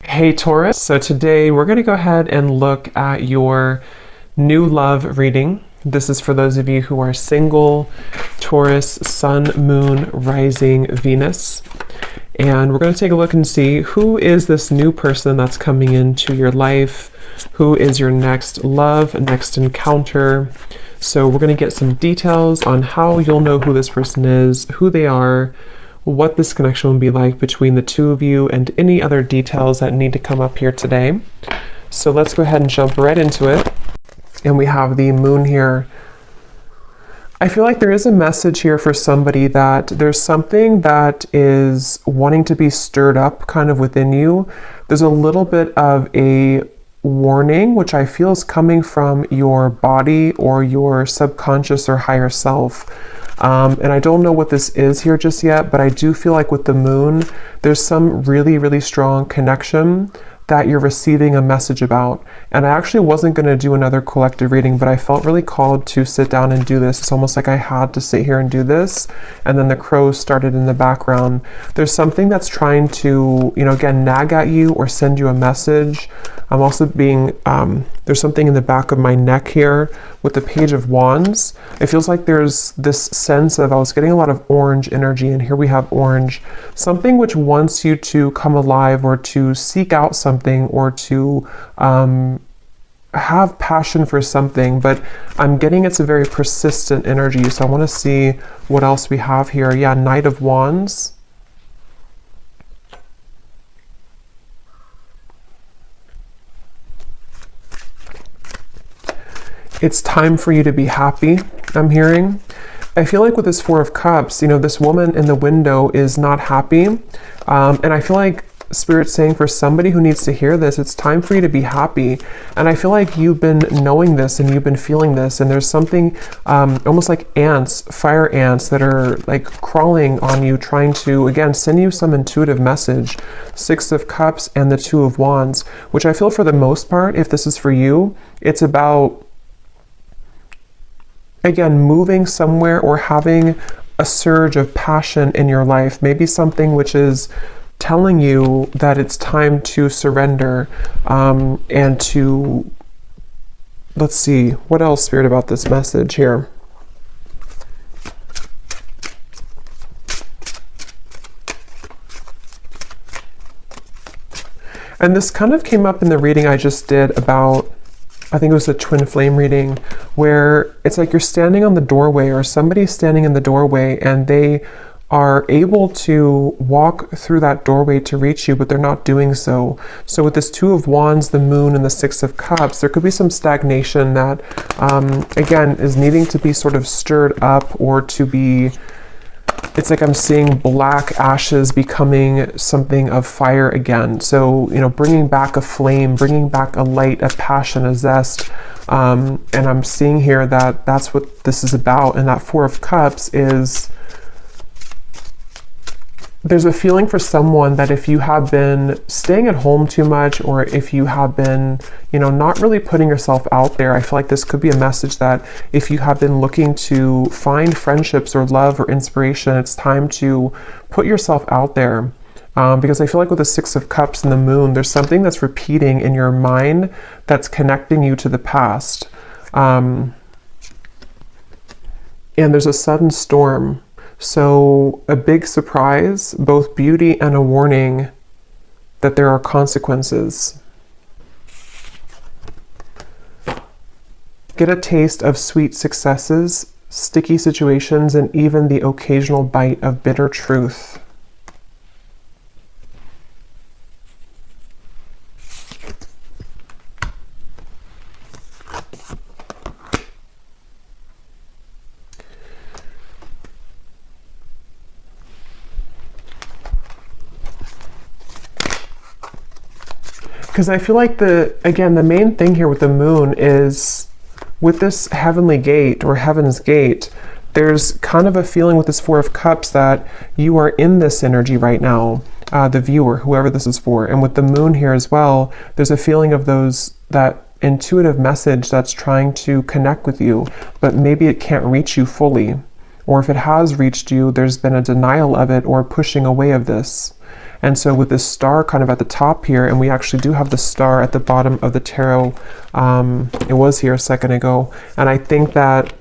Hey Taurus, so today we're going to go ahead and look at your new love reading. This is for those of you who are single, Taurus, Sun, Moon, Rising, Venus. And we're going to take a look and see who is this new person that's coming into your life, who is your next love, next encounter. So we're going to get some details on how you'll know who this person is, who they are, what this connection will be like between the two of you, and any other details that need to come up here today. So let's go ahead and jump right into it. And we have the moon here. I feel like there is a message here for somebody that there's something that is wanting to be stirred up kind of within you. There's a little bit of a warning, which I feel is coming from your body or your subconscious or higher self. And I don't know what this is here just yet, but I do feel like with the moon, there's some really, really strong connection that you're receiving a message about. And I actually wasn't going to do another collective reading, but I felt really called to sit down and do this. It's almost like I had to sit here and do this. And then the crows started in the background. There's something that's trying to, again, nag at you or send you a message. I'm also being, there's something in the back of my neck here with the Page of Wands. It feels like there's this sense of, I was getting a lot of orange energy, and here we have orange. Something which wants you to come alive or to seek out something or to have passion for something, but I'm getting it's a very persistent energy. So I want to see what else we have here. Yeah, Knight of Wands. It's time for you to be happy, I'm hearing. I feel like with this Four of Cups, this woman in the window is not happy. And I feel like Spirit's saying for somebody who needs to hear this, it's time for you to be happy. And I feel like you've been knowing this and you've been feeling this, and there's something almost like ants, fire ants that are like crawling on you, trying to, again, send you some intuitive message. Six of Cups and the Two of Wands, which I feel for the most part, if this is for you, it's about, again, moving somewhere or having a surge of passion in your life. Maybe something which is telling you that it's time to surrender and to, let's see, what else, Spirit, about this message here? And this kind of came up in the reading I just did about, I think it was a twin flame reading, where it's like you're standing on the doorway or somebody's standing in the doorway and they are able to walk through that doorway to reach you, but they're not doing so. So with this Two of Wands, the moon, and the Six of Cups, there could be some stagnation that, again, is needing to be sort of stirred up or to be, it's like I'm seeing black ashes becoming something of fire again. So, bringing back a flame, bringing back a light, a passion, a zest. And I'm seeing here that that's what this is about. And that Four of Cups is, there's a feeling for someone that if you have been staying at home too much, or if you have been, not really putting yourself out there, I feel like this could be a message that if you have been looking to find friendships or love or inspiration, it's time to put yourself out there. Because I feel like with the Six of Cups and the moon, there's something that's repeating in your mind that's connecting you to the past. And there's a sudden storm. So a big surprise, both beauty and a warning that there are consequences. Get a taste of sweet successes, sticky situations, and even the occasional bite of bitter truth. Because I feel like the main thing here with the moon is with this heavenly gate or heaven's gate, there's kind of a feeling with this Four of Cups that you are in this energy right now, the viewer, whoever this is for. And with the moon here as well, there's a feeling of that intuitive message that's trying to connect with you, but maybe it can't reach you fully. Or if it has reached you, there's been a denial of it or pushing away of this. And so with this star kind of at the top here, and we actually do have the star at the bottom of the tarot, it was here a second ago, and I think that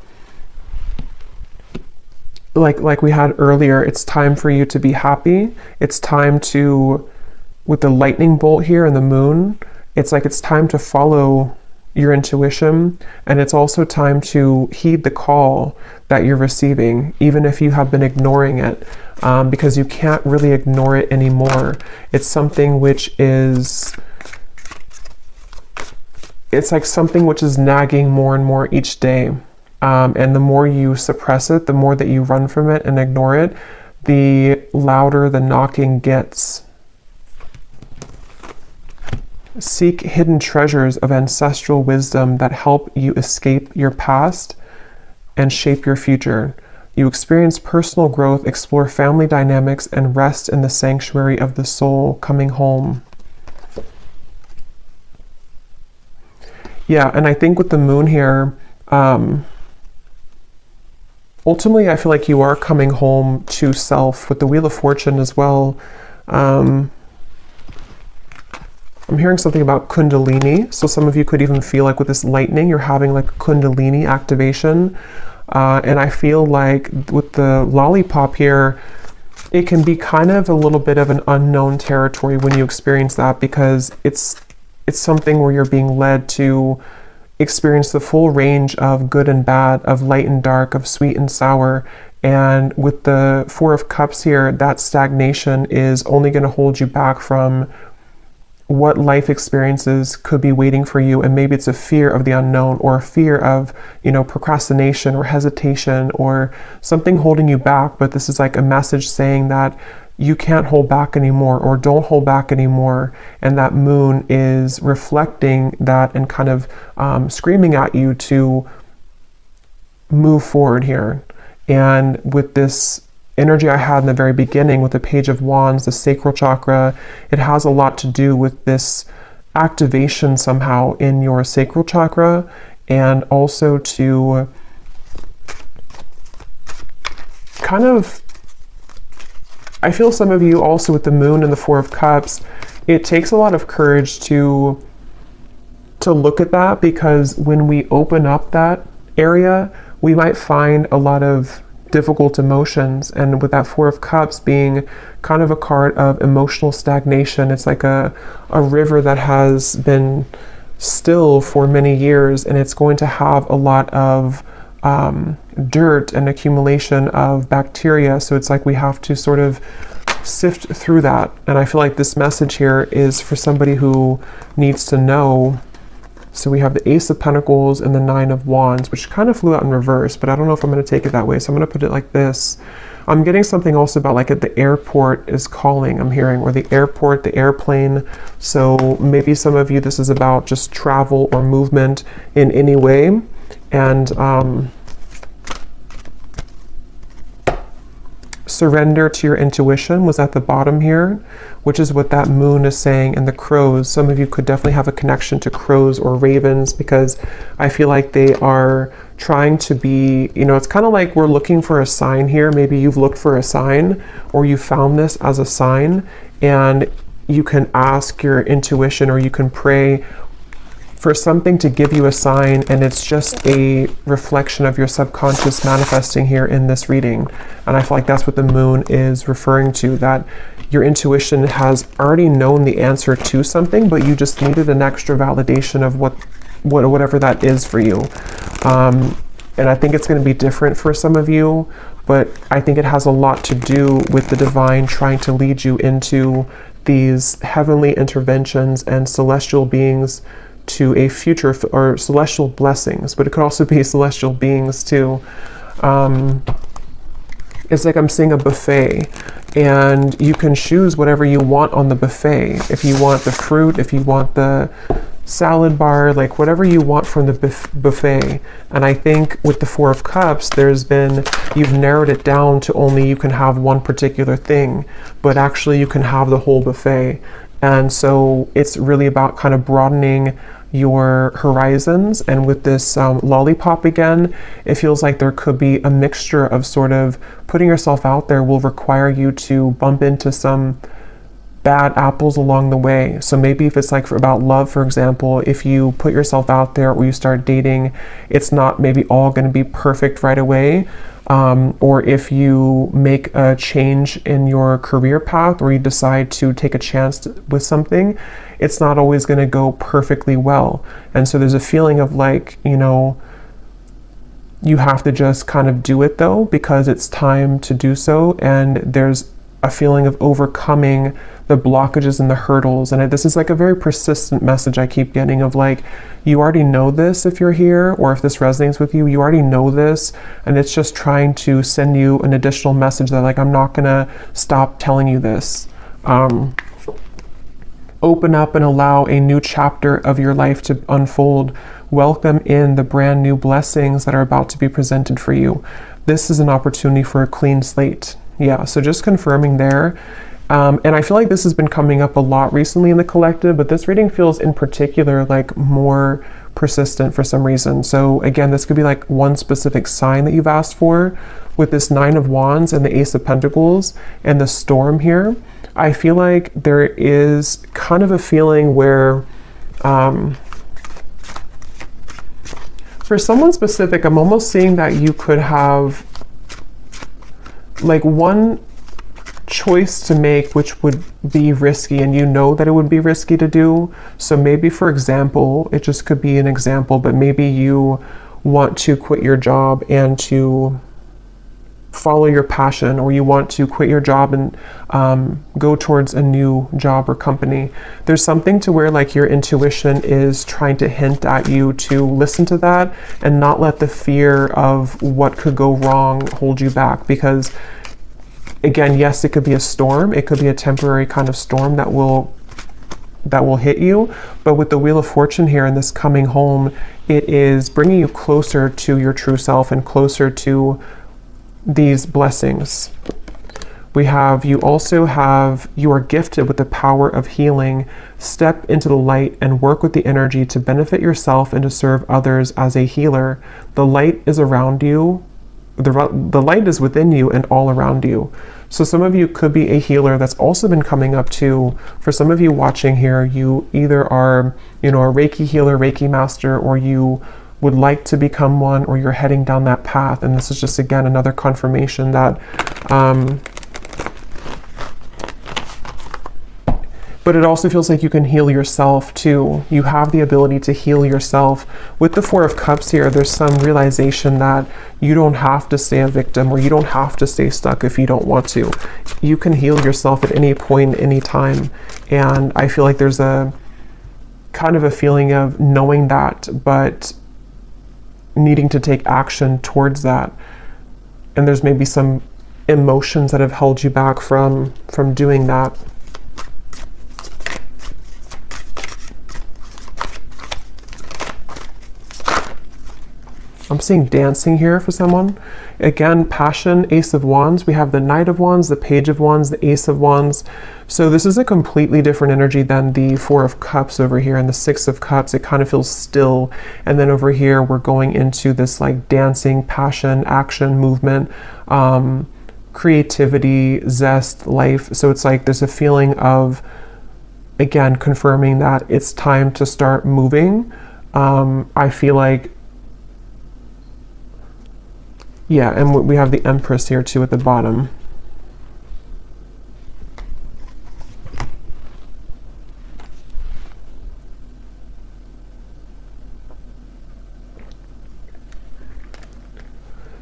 like we had earlier, it's time for you to be happy. It's time to, with the lightning bolt here and the moon, it's like it's time to follow your intuition, and it's also time to heed the call that you're receiving, even if you have been ignoring it, because you can't really ignore it anymore. It's something which is, it's like something which is nagging more and more each day. And the more you suppress it, the more that you run from it and ignore it, the louder the knocking gets. Seek hidden treasures of ancestral wisdom that help you escape your past and shape your future. You experience personal growth, explore family dynamics, and rest in the sanctuary of the soul, coming home. Yeah, and I think with the moon here, ultimately I feel like you are coming home to self. With the Wheel of Fortune as well, I'm hearing something about Kundalini. So some of you could even feel like with this lightning, you're having like Kundalini activation. And I feel like with the lollipop here, it can be kind of a little bit of an unknown territory when you experience that, because it's something where you're being led to experience the full range of good and bad, of light and dark, of sweet and sour. And with the Four of Cups here, that stagnation is only going to hold you back from what life experiences could be waiting for you. And maybe it's a fear of the unknown, or a fear of, procrastination or hesitation or something holding you back. But this is like a message saying that you can't hold back anymore, or don't hold back anymore. And that moon is reflecting that and kind of screaming at you to move forward here. And with this energy I had in the very beginning with the Page of Wands, the sacral chakra, it has a lot to do with this activation somehow in your sacral chakra, and also to kind of, I feel some of you also with the moon and the Four of Cups, it takes a lot of courage to look at that, because when we open up that area, we might find a lot of difficult emotions. And with that Four of Cups being kind of a card of emotional stagnation, it's like a river that has been still for many years, and it's going to have a lot of dirt and accumulation of bacteria. So it's like we have to sort of sift through that. And I feel like this message here is for somebody who needs to know. So we have the Ace of Pentacles and the Nine of Wands, which kind of flew out in reverse, but I don't know if I'm going to take it that way. So I'm going to put it like this. I'm getting something also about like at the airport is calling, I'm hearing, or the airport, the airplane. So maybe some of you, this is about just travel or movement in any way. And surrender to your intuition was at the bottom here, which is what that moon is saying. And the crows, some of you could definitely have a connection to crows or ravens, because I feel like they are trying to be, it's kind of like we're looking for a sign here. Maybe you've looked for a sign, or you found this as a sign, and you can ask your intuition, or you can pray for something to give you a sign, and it's just a reflection of your subconscious manifesting here in this reading. And I feel like that's what the moon is referring to, that your intuition has already known the answer to something, but you just needed an extra validation of whatever that is for you. And I think it's going to be different for some of you, but I think it has a lot to do with the divine trying to lead you into these heavenly interventions and celestial beings to a future, or celestial blessings, but it could also be celestial beings too. It's like I'm seeing a buffet, and you can choose whatever you want on the buffet. If you want the fruit, if you want the salad bar, like whatever you want from the buffet. And I think with the Four of Cups, you've narrowed it down to only you can have one particular thing, but actually you can have the whole buffet. And so it's really about kind of broadening your horizons. And with this lollipop again, it feels like there could be a mixture of sort of putting yourself out there will require you to bump into some bad apples along the way. So maybe if it's like about love, for example, if you put yourself out there or you start dating, it's not maybe all going to be perfect right away. Or if you make a change in your career path or you decide to take a chance with something, it's not always going to go perfectly well. And so there's a feeling of like, you know, you have to just kind of do it though, because it's time to do so. And there's a feeling of overcoming the blockages and the hurdles. And this is like a very persistent message I keep getting of like, you already know this if you're here, or if this resonates with you, you already know this. And it's just trying to send you an additional message that like, I'm not gonna stop telling you this. Open up and allow a new chapter of your life to unfold. Welcome in the brand new blessings that are about to be presented for you. This is an opportunity for a clean slate. Yeah, so just confirming there. And I feel like this has been coming up a lot recently in the collective, but this reading feels in particular like more persistent for some reason. So again, this could be like one specific sign that you've asked for with this Nine of Wands and the Ace of Pentacles and the Storm here. I feel like there is kind of a feeling where, for someone specific, I'm almost seeing that you could have like one choice to make which would be risky, and you know that it would be risky to do. So maybe, for example, it just could be an example, but maybe you want to quit your job and to follow your passion, or you want to quit your job and go towards a new job or company. There's something to where like your intuition is trying to hint at you to listen to that and not let the fear of what could go wrong hold you back. Because again, yes, it could be a storm. It could be a temporary kind of storm that will hit you. But with the Wheel of Fortune here and this coming home, it is bringing you closer to your true self and closer to these blessings. You also have, you are gifted with the power of healing. Step into the light and work with the energy to benefit yourself and to serve others as a healer. The light is around you. The light is within you and all around you. So some of you could be a healer. That's also been coming up too. For some of you watching here, you either are, you know, a Reiki healer, Reiki master, or you would like to become one, or you're heading down that path. And this is just, again, another confirmation that, but it also feels like you can heal yourself too. You have the ability to heal yourself. With the Four of Cups here, there's some realization that you don't have to stay a victim, or you don't have to stay stuck if you don't want to. You can heal yourself at any point, any time. And I feel like there's a kind of a feeling of knowing that, but needing to take action towards that. And there's maybe some emotions that have held you back from doing that. I'm seeing dancing here for someone. Again, passion, Ace of Wands. We have the Knight of Wands, the Page of Wands, the Ace of Wands. So this is a completely different energy than the Four of Cups over here and the Six of Cups. It kind of feels still. And then over here, we're going into this like dancing, passion, action, movement, creativity, zest, life. So it's like there's a feeling of, again, confirming that it's time to start moving. I feel like, yeah, and we have the Empress here too at the bottom.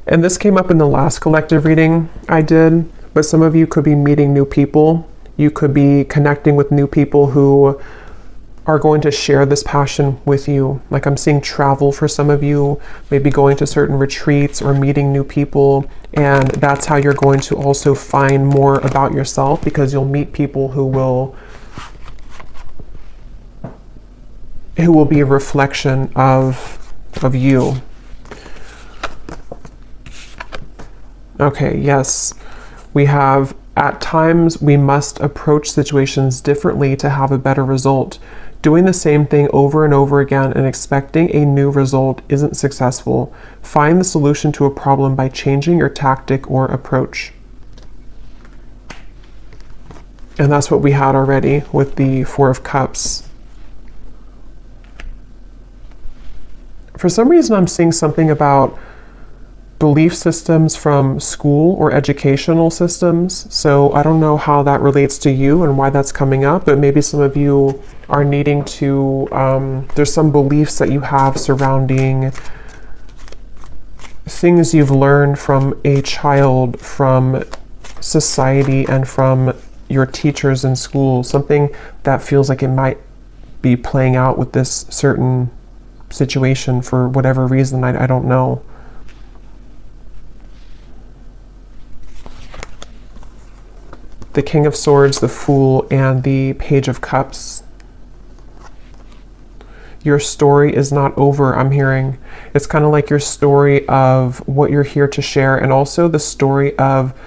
And this came up in the last collective reading I did, but some of you could be meeting new people. You could be connecting with new people who are going to share this passion with you. Like I'm seeing travel for some of you, maybe going to certain retreats or meeting new people. And that's how you're going to also find more about yourself, because you'll meet people who will be a reflection of you. Okay, yes. We have, at times, we must approach situations differently to have a better result. Doing the same thing over and over again and expecting a new result isn't successful. Find the solution to a problem by changing your tactic or approach. And that's what we had already with the Four of Cups. For some reason, I'm seeing something about belief systems from school or educational systems. So I don't know how that relates to you and why that's coming up, but maybe some of you are needing to, there's some beliefs that you have surrounding things you've learned from a child, from society, and from your teachers in school. Something that feels like it might be playing out with this certain situation for whatever reason, I don't know. The King of Swords, the Fool, and the Page of Cups. Your story is not over, I'm hearing. It's kind of like your story of what you're here to share, and also the story of,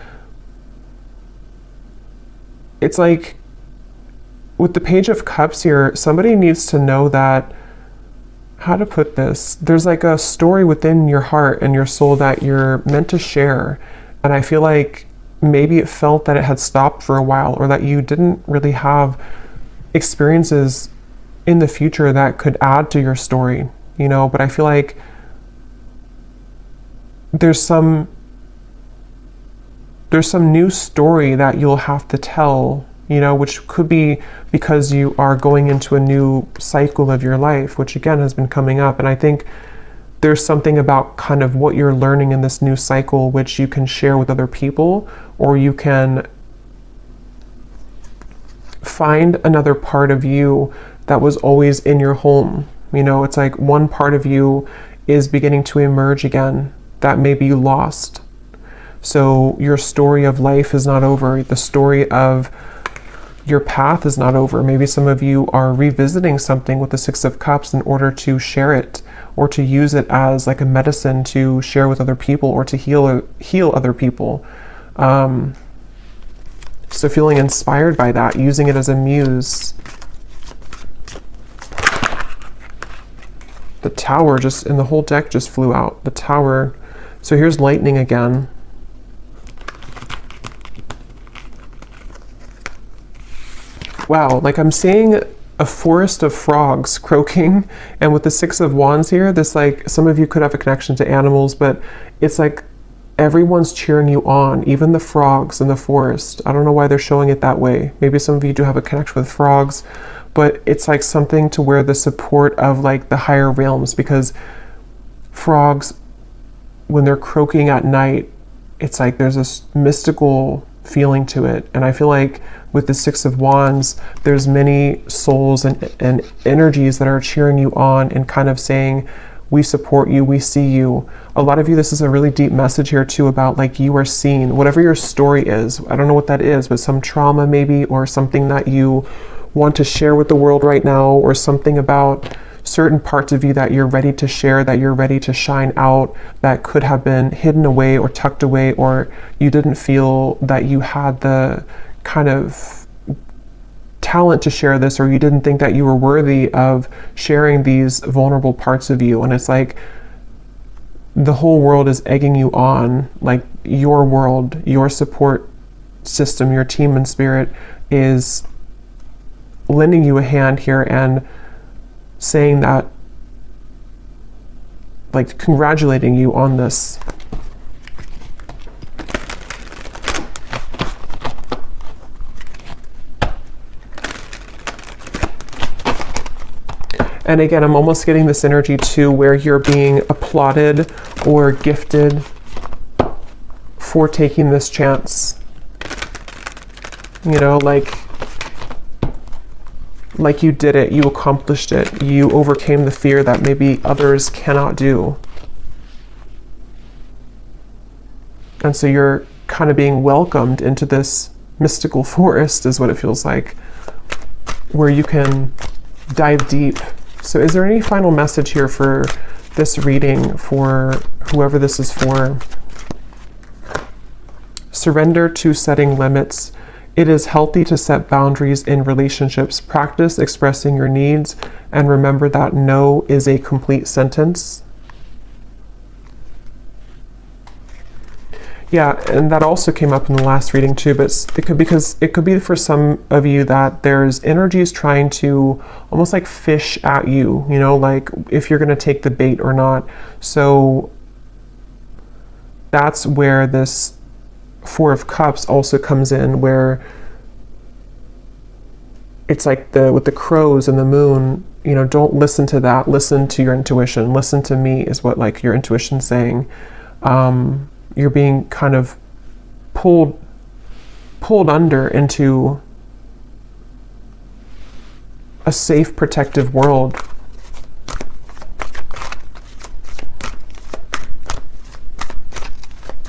it's like with the Page of Cups here, somebody needs to know that, how to put this, there's like a story within your heart and your soul that you're meant to share. And I feel like maybe it felt that it had stopped for a while, or that you didn't really have experiences in the future that could add to your story, you know. But I feel like there's some new story that you'll have to tell, you know, which could be because you are going into a new cycle of your life, which again has been coming up. And I think there's something about kind of what you're learning in this new cycle, which you can share with other people, or you can find another part of you that was always in your home. You know, it's like one part of you is beginning to emerge again that maybe you lost. So your story of life is not over. The story of your path is not over. Maybe some of you are revisiting something with the Six of Cups in order to share it, or to use it as like a medicine to share with other people, or to heal other people. So feeling inspired by that, using it as a muse. The Tower just, and the whole deck just flew out. The Tower. So here's lightning again. Wow, like I'm seeing a forest of frogs croaking, and with the Six of Wands here, this, like, some of you could have a connection to animals, but it's like everyone's cheering you on, even the frogs in the forest. I don't know why they're showing it that way. Maybe some of you do have a connection with frogs, but it's like something to where the support of like the higher realms, because frogs, when they're croaking at night, it's like there's this mystical feeling to it. And I feel like with the Six of Wands, there's many souls and energies that are cheering you on and kind of saying, we support you, we see you. A lot of you, this is a really deep message here too about like you are seen, whatever your story is. I don't know what that is, but some trauma maybe, or something that you want to share with the world right now, or something about certain parts of you that you're ready to share, that you're ready to shine out, that could have been hidden away or tucked away, or you didn't feel that you had the kind of talent to share this, or you didn't think that you were worthy of sharing these vulnerable parts of you. And it's like the whole world is egging you on, like your world, your support system, your team and spirit is lending you a hand here and saying that, like congratulating you on this. And again, I'm almost getting this energy too, where you're being applauded or gifted for taking this chance. You know, like you did it, you accomplished it, you overcame the fear that maybe others cannot do. And so you're kind of being welcomed into this mystical forest, is what it feels like, where you can dive deep. So is there any final message here for this reading, for whoever this is for? Surrender to setting limits. It is healthy to set boundaries in relationships. Practice expressing your needs, and remember that no is a complete sentence. Yeah, and that also came up in the last reading too, but it could be for some of you that there's energies trying to almost like fish at you, you know, like if you're going to take the bait or not. So that's where this Four of Cups also comes in, where it's like with the crows and the moon, you know, don't listen to that. Listen to your intuition. Listen to me is what like your intuition's saying. You're being kind of pulled under into a safe, protective world.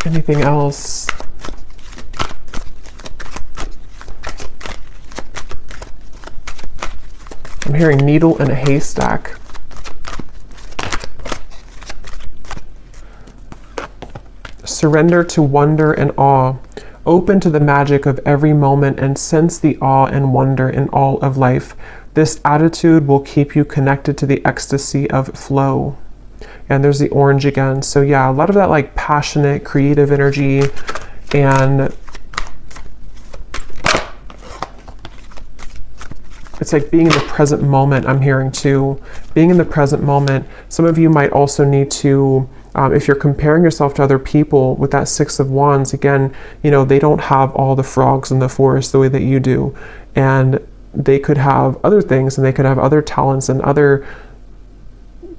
Anything else? I'm hearing needle in a haystack. Surrender to wonder and awe. Open to the magic of every moment and sense the awe and wonder in all of life. This attitude will keep you connected to the ecstasy of flow. And there's the orange again. So yeah, a lot of that like passionate, creative energy, and it's like being in the present moment. I'm hearing too, being in the present moment. Some of you might also need to, if you're comparing yourself to other people with that Six of Wands, again, you know, they don't have all the frogs in the forest the way that you do. And they could have other things, and they could have other talents and other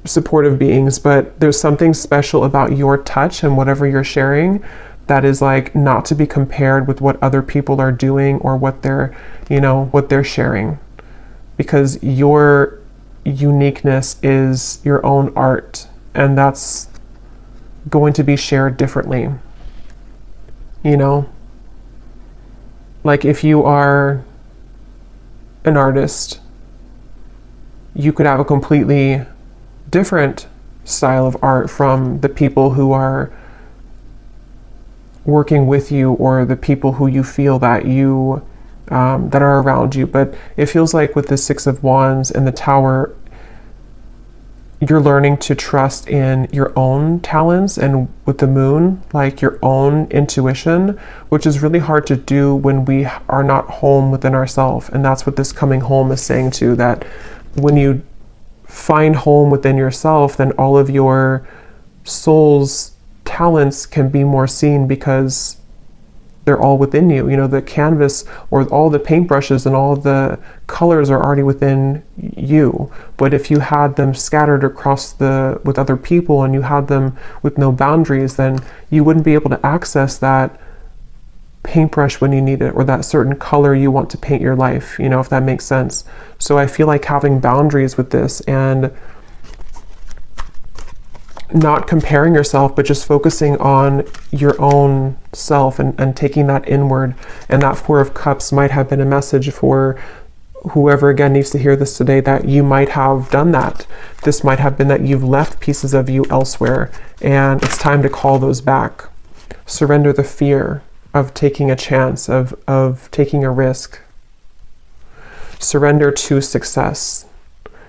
supportive beings, but there's something special about your touch and whatever you're sharing that is like not to be compared with what other people are doing or what they're, you know, what they're sharing. Because your uniqueness is your own art, and that's going to be shared differently. You know, like if you are an artist, you could have a completely different style of art from the people who are working with you, or the people who you feel that you that are around you. But it feels like with the Six of Wands and the Tower, you're learning to trust in your own talents, and with the Moon, like your own intuition, which is really hard to do when we are not home within ourselves. And that's what this coming home is saying too, that when you find home within yourself, then all of your soul's talents can be more seen, because they're all within you. You know, the canvas or all the paintbrushes and all the colors are already within you. But if you had them scattered across with other people, and you had them with no boundaries, then you wouldn't be able to access that paintbrush when you need it, or that certain color you want to paint your life, you know, if that makes sense. So I feel like having boundaries with this, and not comparing yourself, but just focusing on your own self, and taking that inward. And that Four of Cups might have been a message for whoever again needs to hear this today, that you might have done that. This might have been that you've left pieces of you elsewhere, and it's time to call those back. Surrender the fear of taking a chance, of taking a risk. Surrender to success.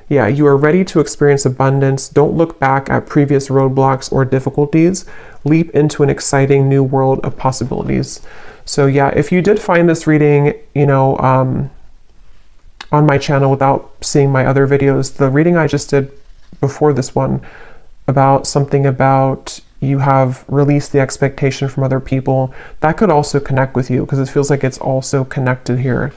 Yeah, you are ready to experience abundance. Don't look back at previous roadblocks or difficulties. Leap into an exciting new world of possibilities. So yeah, if you did find this reading, you know, on my channel without seeing my other videos, the reading I just did before this one about something about you have released the expectation from other people, that could also connect with you, because it feels like it's also connected here.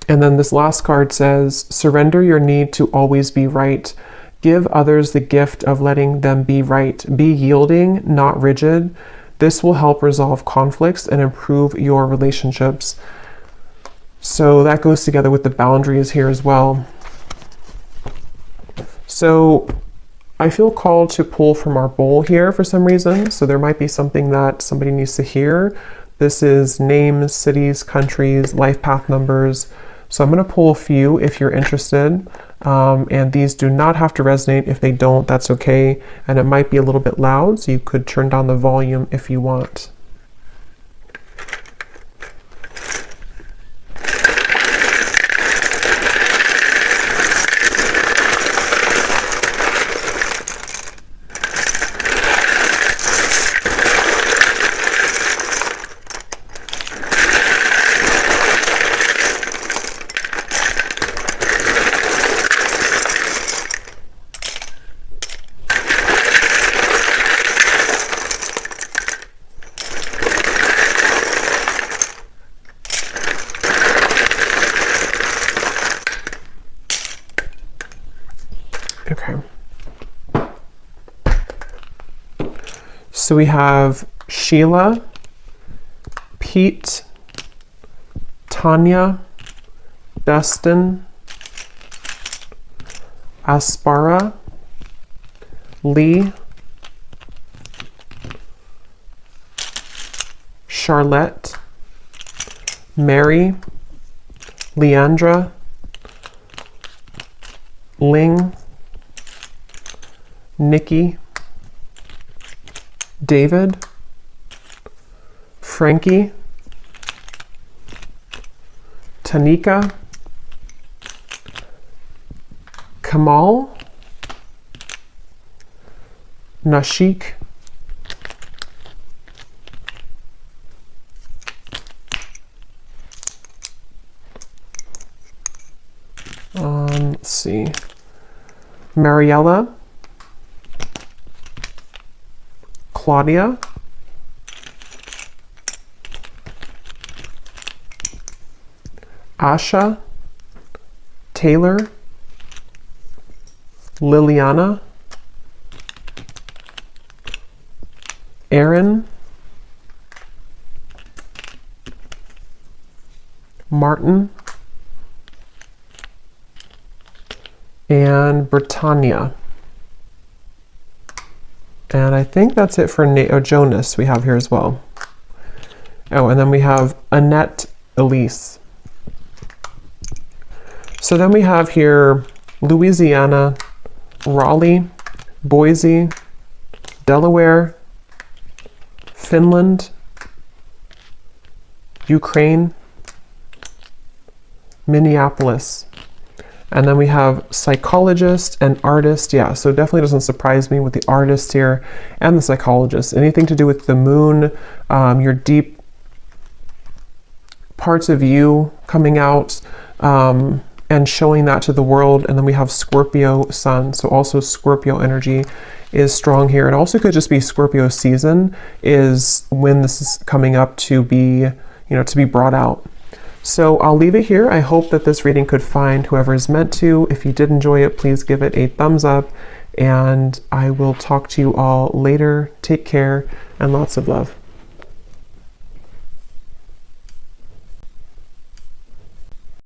And then this last card says, surrender your need to always be right. Give others the gift of letting them be right. Be yielding, not rigid. This will help resolve conflicts and improve your relationships. So that goes together with the boundaries here as well. So I feel called to pull from our bowl here for some reason. So there might be something that somebody needs to hear. This is names, cities, countries, life path numbers. So I'm going to pull a few if you're interested. And these do not have to resonate. If they don't, that's okay. And it might be a little bit loud, so you could turn down the volume if you want. So we have Sheila, Pete, Tanya, Dustin, Aspara, Lee, Charlotte, Mary, Leandra, Ling, Nikki, David, Frankie, Tanika, Kamal, Nashik, let's see, Mariella, Claudia, Asha, Taylor, Liliana, Aaron, Martin, and Britannia. And I think that's it for Jonas we have here as well. Oh, and then we have Annette Elise. So then we have here Louisiana, Raleigh, Boise, Delaware, Finland, Ukraine, Minneapolis. And then we have psychologist and artist. Yeah, so definitely doesn't surprise me with the artist here and the psychologist. Anything to do with the moon, your deep parts of you coming out and showing that to the world. And then we have Scorpio sun. So also Scorpio energy is strong here. It also could just be Scorpio season is when this is coming up to be, to be brought out. So I'll leave it here. I hope that this reading could find whoever is meant to. If you did enjoy it, please give it a thumbs up, and I will talk to you all later. Take care and lots of love.